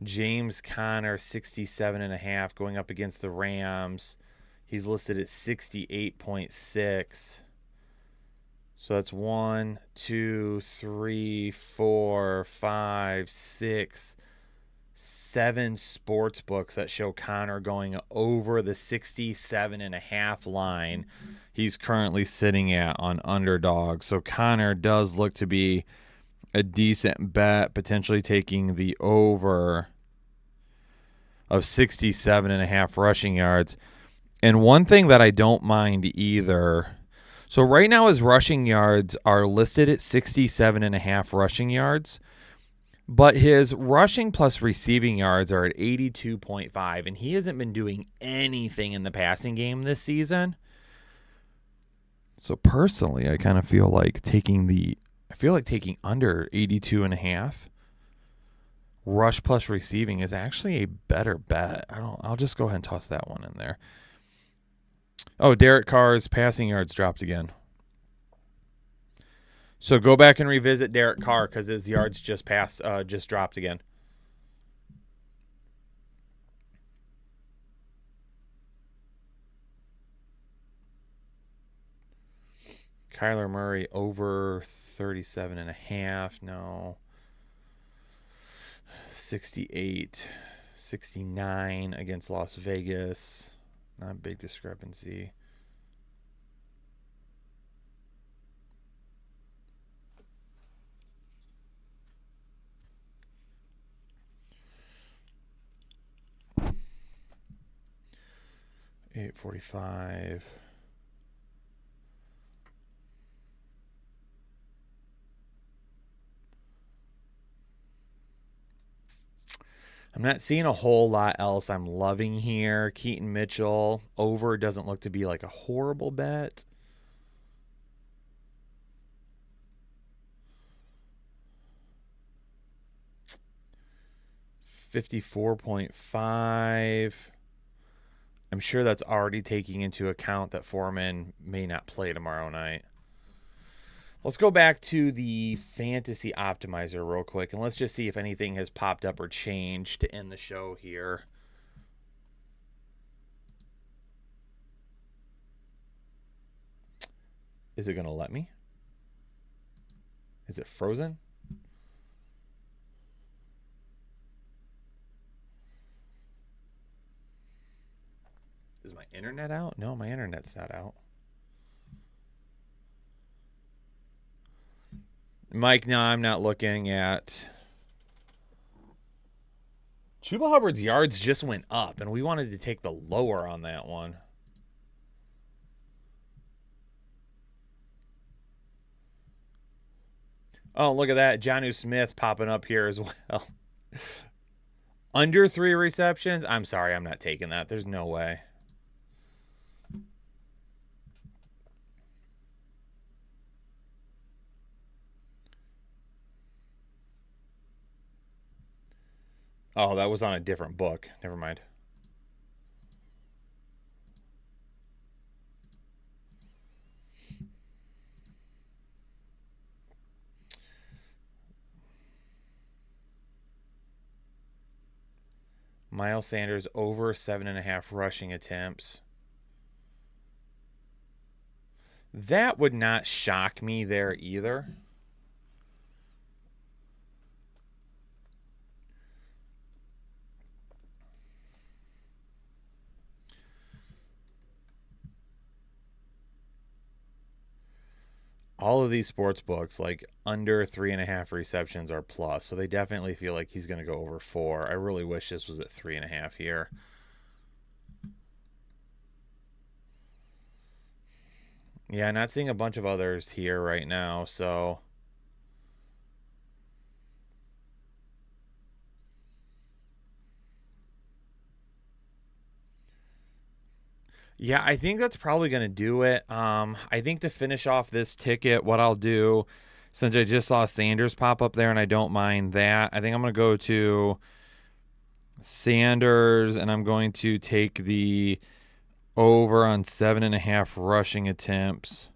James Conner, 67.5, going up against the Rams. He's listed at 68.6. So that's 1, 2, 3, 4, 5, 6, 7 sports books that show Conner going over the 67.5 line. He's currently sitting at on Underdog. So Conner does look to be a decent bet, potentially taking the over of 67.5 rushing yards. And one thing that I don't mind either. So right now his rushing yards are listed at 67.5 rushing yards. But his rushing plus receiving yards are at 82.5, and he hasn't been doing anything in the passing game this season. So personally, I kind of feel like taking under 82.5. Rush plus receiving is actually a better bet. I'll just go ahead and toss that one in there. Oh, Derek Carr's passing yards dropped again. So go back and revisit Derek Carr because his yards just dropped again. Kyler Murray over 37.5. No. 68, 69 against Las Vegas. Not a big discrepancy. $8.45. I'm not seeing a whole lot else I'm loving here. Keaton Mitchell over doesn't look to be like a horrible bet. $54.5. I'm sure that's already taking into account that Foreman may not play tomorrow night. Let's go back to the Fantasy Optimizer real quick, and let's just see if anything has popped up or changed to end the show here. Is it going to let me? Is it frozen? Is my internet out? No, my internet's not out. Mike, no, I'm not looking at. Chuba Hubbard's yards just went up, and we wanted to take the lower on that one. Oh, look at that. Jonnu Smith popping up here as well. Under 3 receptions? I'm sorry, I'm not taking that. There's no way. Oh, that was on a different book. Never mind. Miles Sanders over 7.5 rushing attempts. That would not shock me there either. all of these sports books, like under 3.5 receptions are plus. So they definitely feel like he's going to go over 4. I really wish this was at 3.5 here. Yeah, not seeing a bunch of others here right now, so yeah, I think that's probably going to do it. I think to finish off this ticket, what I'll do, since I just saw Sanders pop up there and I don't mind that, I think I'm going to go to Sanders and I'm going to take the over on 7.5 rushing attempts.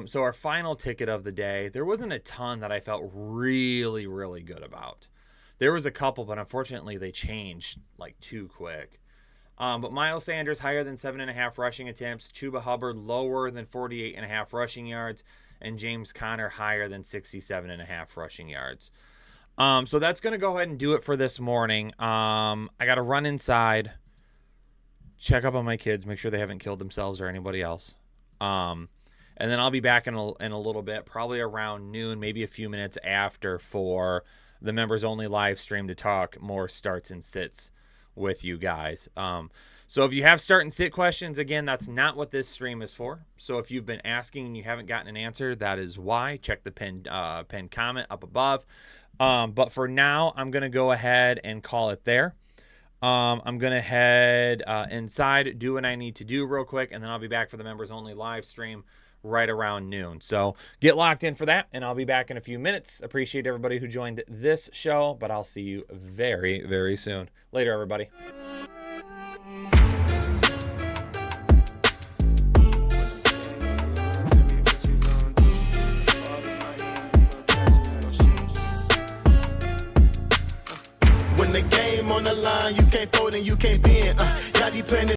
So our final ticket of the day, there wasn't a ton that I felt really, really good about. There was a couple, but unfortunately they changed like too quick. But Miles Sanders higher than 7.5 rushing attempts, Chuba Hubbard lower than 48.5 rushing yards, and James Conner higher than 67.5 rushing yards. So that's going to go ahead and do it for this morning. I got to run inside, check up on my kids, make sure they haven't killed themselves or anybody else. And then I'll be back in a little bit, probably around noon, maybe a few minutes after, for the members only live stream to talk more starts and sits with you guys. So if you have start and sit questions, again, that's not what this stream is for. So if you've been asking and you haven't gotten an answer, that is why. Check the pinned comment up above. But for now, I'm going to go ahead and call it there. I'm going to head inside, do what I need to do real quick, and then I'll be back for the members only live stream right around noon. So get locked in for that, and I'll be back in a few minutes. Appreciate everybody who joined this show, but I'll see you very, very soon. Later, everybody.